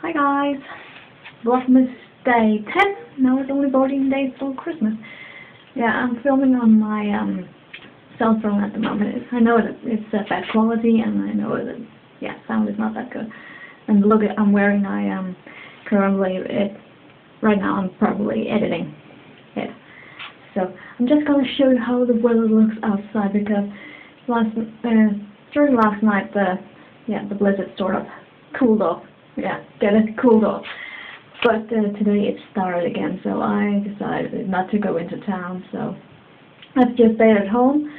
Hi guys, Vlogmas day 10. Now it's only 14 days till Christmas. Yeah, I'm filming on my cell phone at the moment. I know that it's bad quality, and I know that sound is not that good. And look, I'm wearing currently right now I'm probably editing it. So I'm just gonna show you how the weather looks outside, because during last night the blizzard sort of cooled off. Yeah, get it cooled off. But today it started again, so I decided not to go into town. So I've just stayed at home.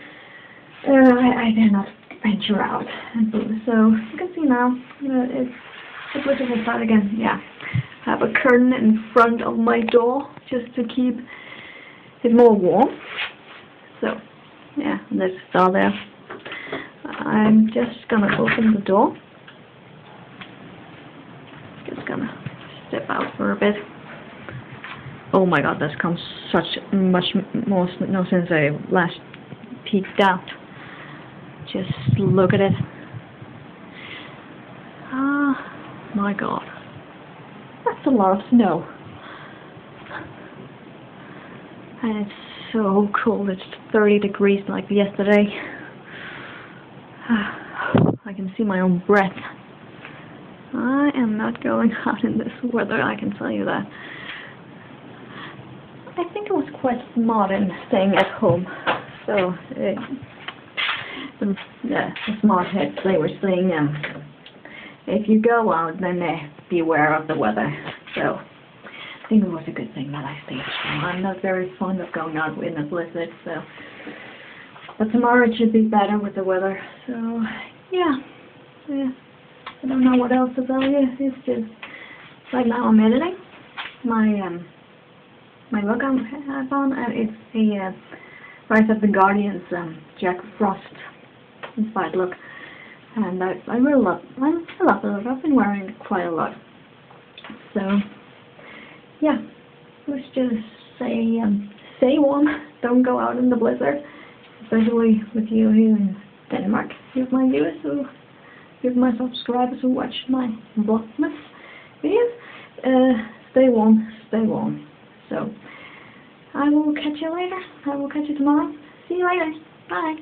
I dare not venture out. So you can see now the blizzard will start again. Yeah, I have a curtain in front of my door just to keep it more warm. So yeah, there's a star there. I'm just gonna open the door. Just gonna step out for a bit. Oh my god, this comes much more no since I last peeked out. Just look at it. Ah, my god. That's a lot of snow. And it's so cold. It's 30 degrees like yesterday. I can see my own breath. I am not going out in this weather, I can tell you that. I think I was quite smart in staying at home. So, the smart heads, they were saying, if you go out, then be aware of the weather. So, I think it was a good thing that I stayed home. I'm not very fond of going out in a blizzard, so. But tomorrow it should be better with the weather. So, yeah. I don't know what else to tell you. It's just right now I'm editing my look I found, and it's the Rise of the Guardians Jack Frost inspired look, and I really love the look. I've been wearing it quite a lot. So yeah, let's just say stay warm. Don't go out in the blizzard, especially with you here in Denmark. You're my viewers who. Give my subscribers who watch my Vlogmas videos. Stay warm, stay warm. So, I will catch you later. I will catch you tomorrow. See you later. Bye.